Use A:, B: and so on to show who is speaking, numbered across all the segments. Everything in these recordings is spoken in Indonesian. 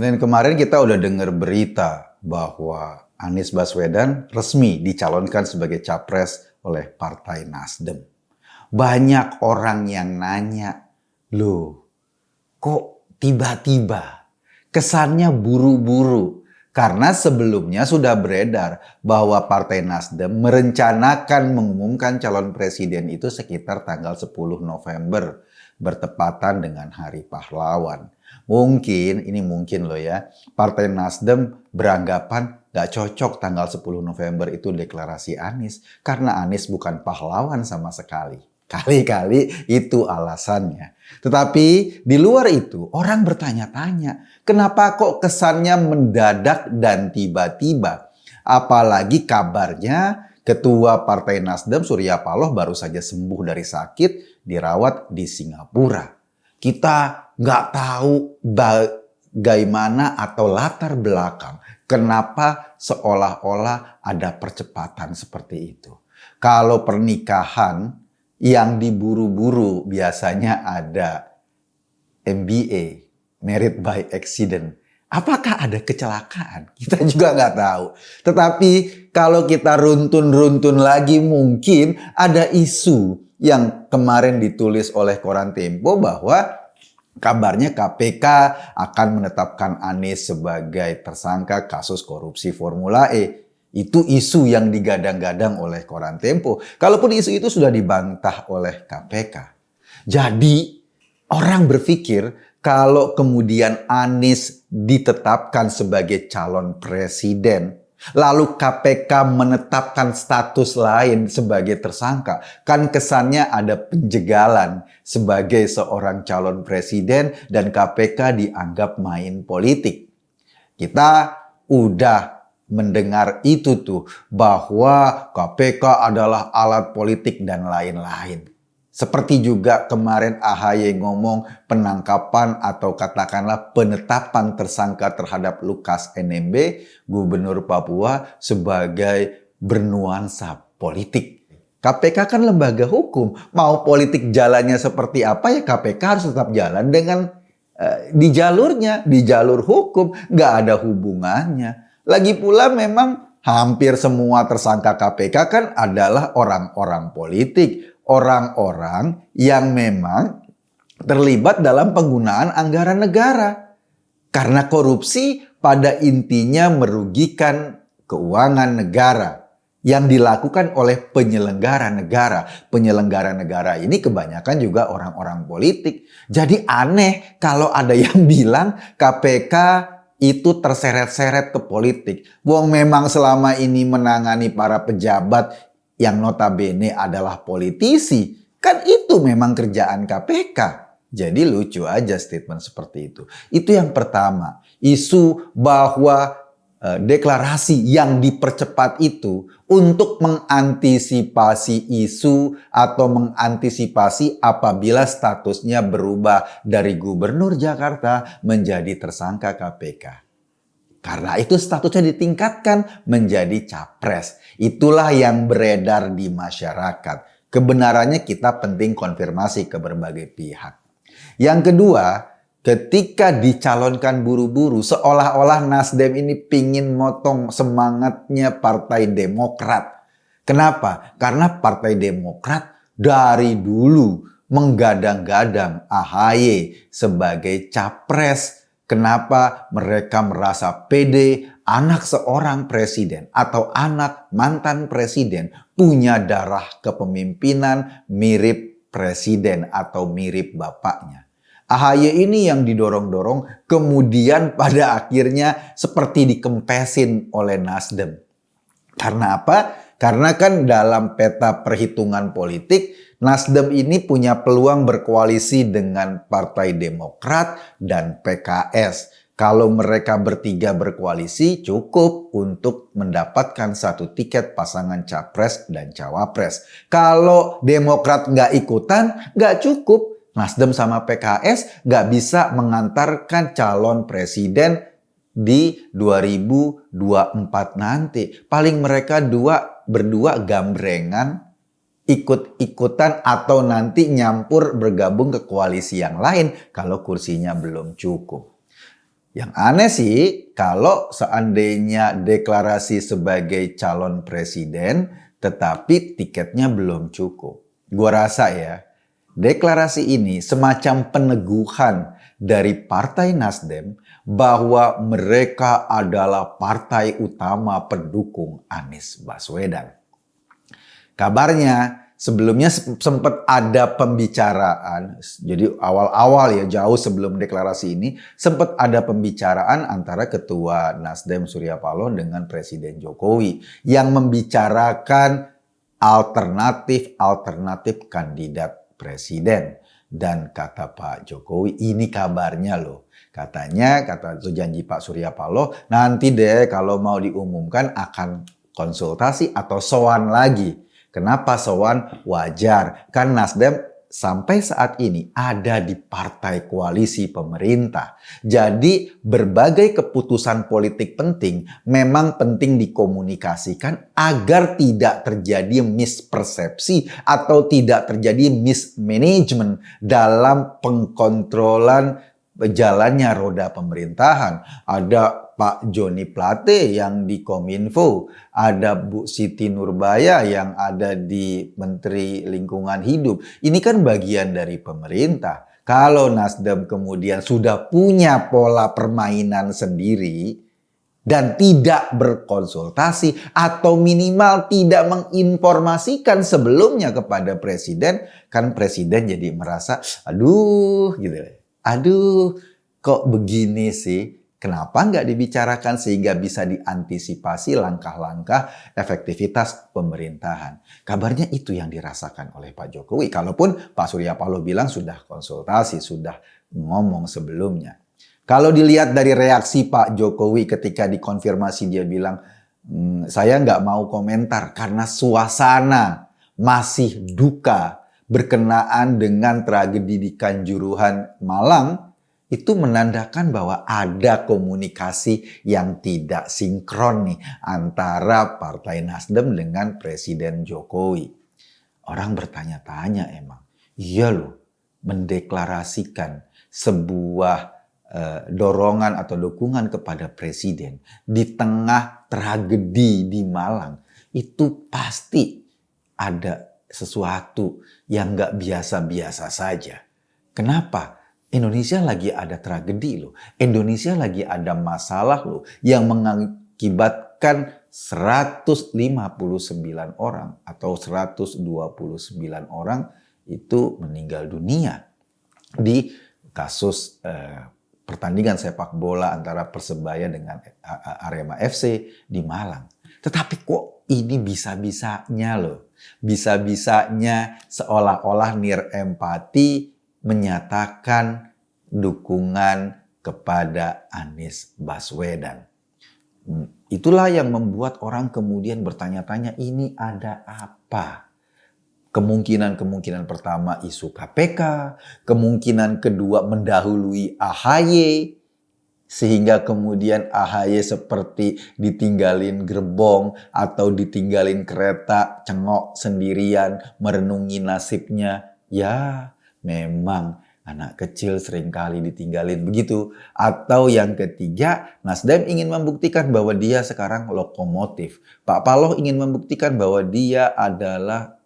A: Senin kemarin kita udah dengar berita bahwa Anies Baswedan resmi dicalonkan sebagai capres oleh Partai Nasdem. Banyak orang yang nanya, loh kok tiba-tiba? Kesannya buru-buru. Karena sebelumnya sudah beredar bahwa Partai Nasdem merencanakan mengumumkan calon presiden itu sekitar tanggal 10 November. Bertepatan dengan Hari Pahlawan. Mungkin loh ya, Partai Nasdem beranggapan gak cocok tanggal 10 November itu deklarasi Anies. Karena Anies bukan pahlawan sama sekali. Kali-kali itu alasannya. Tetapi di luar itu orang bertanya-tanya, kenapa kok kesannya mendadak dan tiba-tiba? Apalagi kabarnya Ketua Partai Nasdem Surya Paloh baru saja sembuh dari sakit, dirawat di Singapura. Kita nggak tahu bagaimana atau latar belakang kenapa seolah-olah ada percepatan seperti itu. Kalau pernikahan yang diburu-buru biasanya ada MBA, Married by Accident. Apakah ada kecelakaan? Kita juga nggak tahu. Tetapi kalau kita runtun-runtun lagi mungkin ada isu yang kemarin ditulis oleh Koran Tempo bahwa kabarnya KPK akan menetapkan Anies sebagai tersangka kasus korupsi Formula E. Itu isu yang digadang-gadang oleh Koran Tempo. Kalaupun isu itu sudah dibantah oleh KPK. Jadi orang berpikir kalau kemudian Anies ditetapkan sebagai calon presiden, lalu KPK menetapkan status lain sebagai tersangka, kan kesannya ada penjegalan sebagai seorang calon presiden dan KPK dianggap main politik. Kita udah mendengar itu tuh bahwa KPK adalah alat politik dan lain-lain. Seperti juga kemarin AHY ngomong penangkapan atau katakanlah penetapan tersangka terhadap Lukas NMB, Gubernur Papua sebagai bernuansa politik. KPK kan lembaga hukum, mau politik jalannya seperti apa ya KPK harus tetap jalan dengan di jalurnya, di jalur hukum, nggak ada hubungannya. Lagi pula memang hampir semua tersangka KPK kan adalah orang-orang politik. Orang-orang yang memang terlibat dalam penggunaan anggaran negara. Karena korupsi pada intinya merugikan keuangan negara yang dilakukan oleh penyelenggara negara. Penyelenggara negara ini kebanyakan juga orang-orang politik. Jadi aneh kalau ada yang bilang KPK itu terseret-seret ke politik. Wong memang selama ini menangani para pejabat yang notabene adalah politisi. Kan itu memang kerjaan KPK. Jadi lucu aja statement seperti itu. Itu yang pertama. Isu bahwa deklarasi yang dipercepat itu untuk mengantisipasi isu atau mengantisipasi apabila statusnya berubah dari Gubernur Jakarta menjadi tersangka KPK. Karena itu statusnya ditingkatkan menjadi capres. Itulah yang beredar di masyarakat. Kebenarannya kita penting konfirmasi ke berbagai pihak. Yang kedua, ketika dicalonkan buru-buru, seolah-olah Nasdem ini pingin motong semangatnya Partai Demokrat. Kenapa? Karena Partai Demokrat dari dulu menggadang-gadang AHY sebagai capres. Kenapa mereka merasa pede anak seorang presiden atau anak mantan presiden punya darah kepemimpinan mirip presiden atau mirip bapaknya. AHY ini yang didorong-dorong kemudian pada akhirnya seperti dikempesin oleh Nasdem. Karena apa? Karena kan dalam peta perhitungan politik Nasdem ini punya peluang berkoalisi dengan Partai Demokrat dan PKS. Kalau mereka bertiga berkoalisi cukup untuk mendapatkan satu tiket pasangan capres dan cawapres. Kalau Demokrat nggak ikutan, nggak cukup. Nasdem sama PKS nggak bisa mengantarkan calon presiden di 2024 nanti. Paling mereka berdua gambrengan ikut-ikutan atau nanti nyampur bergabung ke koalisi yang lain kalau kursinya belum cukup. Yang aneh sih, kalau seandainya deklarasi sebagai calon presiden, tetapi tiketnya belum cukup. Gua rasa ya, deklarasi ini semacam peneguhan dari Partai Nasdem bahwa mereka adalah partai utama pendukung Anies Baswedan. Kabarnya sebelumnya sempat ada pembicaraan, jadi awal-awal ya jauh sebelum deklarasi ini sempat ada pembicaraan antara Ketua Nasdem Surya Paloh dengan Presiden Jokowi yang membicarakan alternatif kandidat presiden. Dan kata Pak Jokowi, ini kabarnya loh. Katanya, kata itu janji Pak Surya Paloh, nanti deh kalau mau diumumkan akan konsultasi atau sowan lagi. Kenapa sowan? Wajar. Kan Nasdem sampai saat ini ada di partai koalisi pemerintah. Jadi berbagai keputusan politik penting memang penting dikomunikasikan agar tidak terjadi mispersepsi atau tidak terjadi mismanagement dalam pengkontrolan jalannya roda pemerintahan. Ada Pak Joni Plate yang di Kominfo, ada Bu Siti Nurbaya yang ada di Menteri Lingkungan Hidup. Ini kan bagian dari pemerintah. Kalau Nasdem kemudian sudah punya pola permainan sendiri dan tidak berkonsultasi atau minimal tidak menginformasikan sebelumnya kepada presiden, kan presiden jadi merasa aduh gitu. Aduh, kok begini sih? Kenapa nggak dibicarakan sehingga bisa diantisipasi langkah-langkah efektivitas pemerintahan? Kabarnya itu yang dirasakan oleh Pak Jokowi. Kalaupun Pak Surya Paloh bilang sudah konsultasi, sudah ngomong sebelumnya. Kalau dilihat dari reaksi Pak Jokowi ketika dikonfirmasi dia bilang, saya nggak mau komentar karena suasana masih duka berkenaan dengan tragedi di Kanjuruhan Malang, itu menandakan bahwa ada komunikasi yang tidak sinkron nih antara Partai Nasdem dengan Presiden Jokowi. Orang bertanya-tanya emang, iya loh, mendeklarasikan sebuah dorongan atau dukungan kepada Presiden di tengah tragedi di Malang, itu pasti ada sesuatu yang nggak biasa-biasa saja. Kenapa? Indonesia lagi ada tragedi loh. Indonesia lagi ada masalah loh yang mengakibatkan 159 orang atau 129 orang itu meninggal dunia di kasus pertandingan sepak bola antara Persebaya dengan Arema FC di Malang. Tetapi kok ini bisa-bisanya loh. Bisa-bisanya seolah-olah nirempati menyatakan dukungan kepada Anies Baswedan. Itulah yang membuat orang kemudian bertanya-tanya, ini ada apa? Kemungkinan pertama isu KPK, kemungkinan kedua mendahului AHY, sehingga kemudian AHY seperti ditinggalin gerbong atau ditinggalin kereta cengok sendirian merenungi nasibnya. Ya, memang anak kecil seringkali ditinggalin begitu. Atau yang ketiga, Nasdem ingin membuktikan bahwa dia sekarang lokomotif. Pak Paloh ingin membuktikan bahwa dia adalah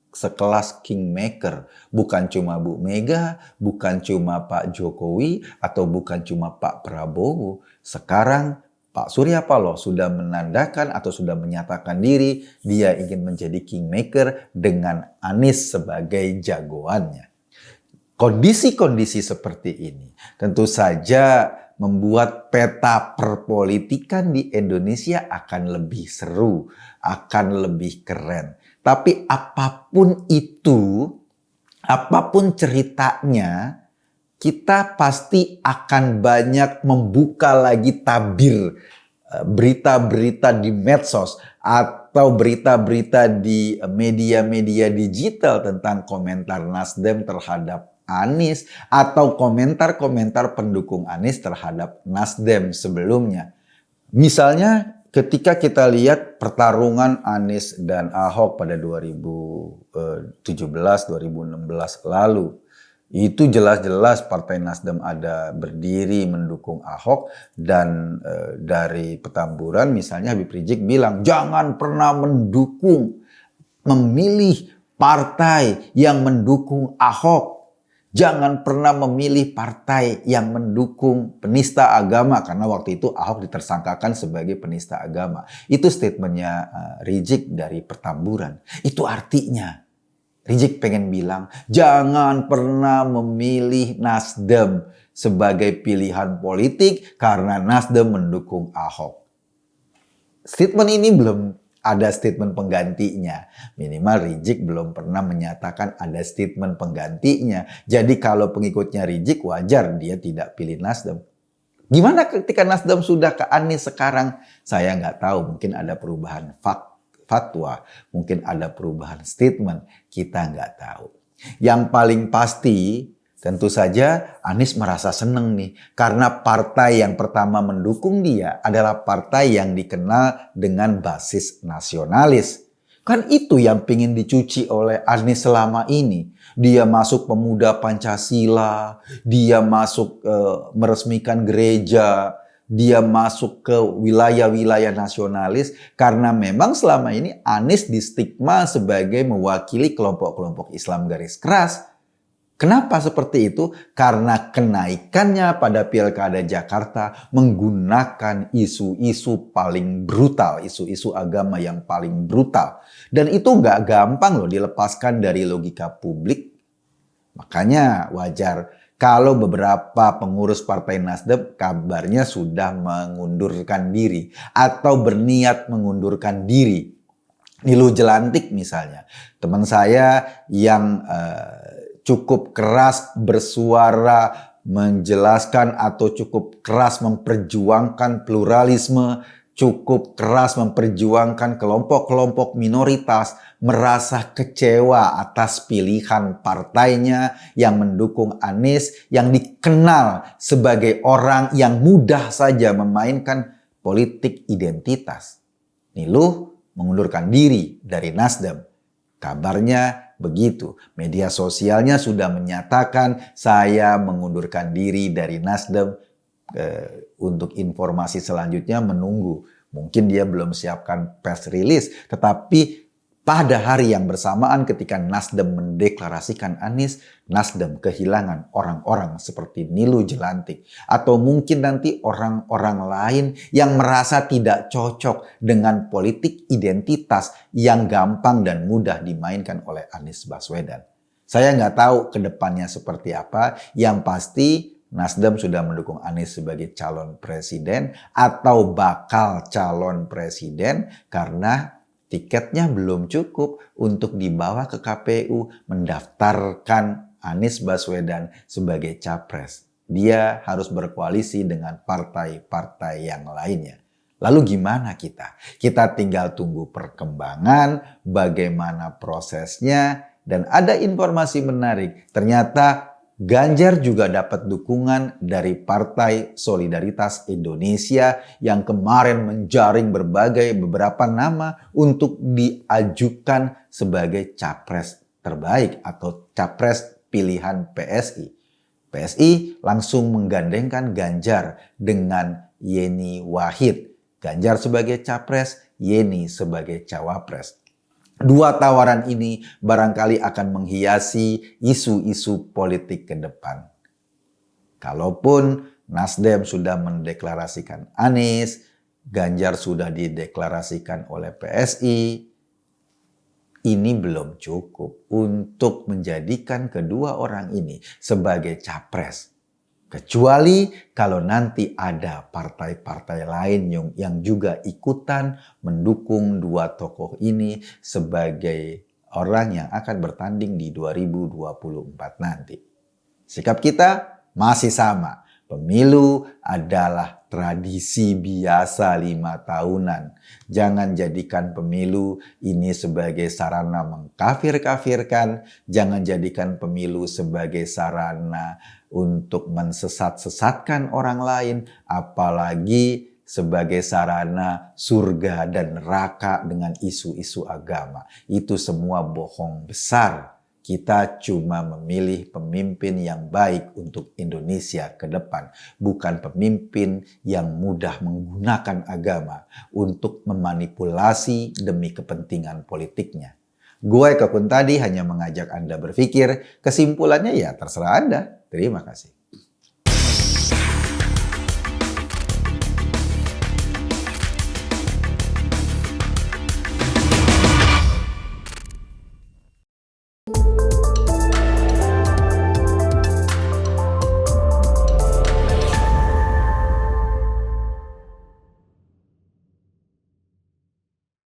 A: sekelas kingmaker. Bukan cuma Bu Mega, bukan cuma Pak Jokowi, atau bukan cuma Pak Prabowo. Sekarang Pak Surya Paloh sudah menandakan atau sudah menyatakan diri dia ingin menjadi kingmaker dengan Anies sebagai jagoannya. Kondisi-kondisi seperti ini tentu saja membuat peta perpolitikan di Indonesia akan lebih seru, akan lebih keren. Tapi apapun itu, apapun ceritanya, kita pasti akan banyak membuka lagi tabir berita-berita di medsos atau berita-berita di media-media digital tentang komentar Nasdem terhadap Anies atau komentar-komentar pendukung Anies terhadap Nasdem sebelumnya. Misalnya ketika kita lihat pertarungan Anies dan Ahok pada 2017-2016 lalu, Itu jelas-jelas Partai Nasdem ada berdiri mendukung Ahok dan dari Petamburan misalnya Habib Rizik bilang jangan pernah memilih partai yang mendukung Ahok. Jangan pernah memilih partai yang mendukung penista agama karena waktu itu Ahok ditersangkakan sebagai penista agama. Itu statementnya Rizik dari Petamburan. Itu artinya Rizik pengen bilang, jangan pernah memilih Nasdem sebagai pilihan politik karena Nasdem mendukung Ahok. Statement ini belum ada statement penggantinya. Minimal Rizik belum pernah menyatakan ada statement penggantinya. Jadi kalau pengikutnya Rizik wajar dia tidak pilih Nasdem. Gimana ketika Nasdem sudah ke Anies sekarang? Saya nggak tahu, mungkin ada perubahan fatwa, mungkin ada perubahan statement, kita nggak tahu. Yang paling pasti tentu saja Anies merasa seneng nih karena partai yang pertama mendukung dia adalah partai yang dikenal dengan basis nasionalis. Kan itu yang ingin dicuci oleh Anies selama ini. Dia masuk pemuda Pancasila, dia masuk meresmikan gereja, dia masuk ke wilayah-wilayah nasionalis karena memang selama ini Anies distigma sebagai mewakili kelompok-kelompok Islam garis keras. Kenapa seperti itu? Karena kenaikannya pada Pilkada Jakarta menggunakan isu-isu paling brutal, isu-isu agama yang paling brutal. Dan itu nggak gampang loh dilepaskan dari logika publik. Makanya wajar kalau beberapa pengurus Partai Nasdem kabarnya sudah mengundurkan diri atau berniat mengundurkan diri. Niluh Jelantik misalnya, teman saya yang cukup keras bersuara menjelaskan atau cukup keras memperjuangkan pluralisme, cukup keras memperjuangkan kelompok-kelompok minoritas, merasa kecewa atas pilihan partainya yang mendukung Anies, yang dikenal sebagai orang yang mudah saja memainkan politik identitas. Niluh mengundurkan diri dari Nasdem. Kabarnya begitu. Media sosialnya sudah menyatakan saya mengundurkan diri dari Nasdem. Untuk informasi selanjutnya menunggu. Mungkin dia belum siapkan press release. Tetapi pada hari yang bersamaan ketika Nasdem mendeklarasikan Anies, Nasdem kehilangan orang-orang seperti Niluh Jelantik. Atau mungkin nanti orang-orang lain yang merasa tidak cocok dengan politik identitas yang gampang dan mudah dimainkan oleh Anies Baswedan. Saya nggak tahu ke depannya seperti apa. Yang pasti Nasdem sudah mendukung Anies sebagai calon presiden atau bakal calon presiden karena tiketnya belum cukup untuk dibawa ke KPU mendaftarkan Anies Baswedan sebagai capres. Dia harus berkoalisi dengan partai-partai yang lainnya. Lalu gimana kita? Kita tinggal tunggu perkembangan, bagaimana prosesnya, dan ada informasi menarik. Ternyata Ganjar juga dapat dukungan dari Partai Solidaritas Indonesia yang kemarin menjaring beberapa nama untuk diajukan sebagai capres terbaik atau capres pilihan PSI. PSI langsung menggandengkan Ganjar dengan Yeni Wahid. Ganjar sebagai capres, Yeni sebagai cawapres. Dua tawaran ini barangkali akan menghiasi isu-isu politik ke depan. Kalaupun Nasdem sudah mendeklarasikan Anies, Ganjar sudah dideklarasikan oleh PSI, ini belum cukup untuk menjadikan kedua orang ini sebagai capres. Kecuali kalau nanti ada partai-partai lain yang juga ikutan mendukung dua tokoh ini sebagai orang yang akan bertanding di 2024 nanti. Sikap kita masih sama. Pemilu adalah tradisi biasa 5 tahunan. Jangan jadikan pemilu ini sebagai sarana mengkafir-kafirkan. Jangan jadikan pemilu sebagai sarana untuk mensesat-sesatkan orang lain. Apalagi sebagai sarana surga dan neraka dengan isu-isu agama. Itu semua bohong besar. Kita cuma memilih pemimpin yang baik untuk Indonesia ke depan, bukan pemimpin yang mudah menggunakan agama untuk memanipulasi demi kepentingan politiknya. Gue Kekun tadi hanya mengajak Anda berpikir, kesimpulannya ya terserah Anda. Terima kasih.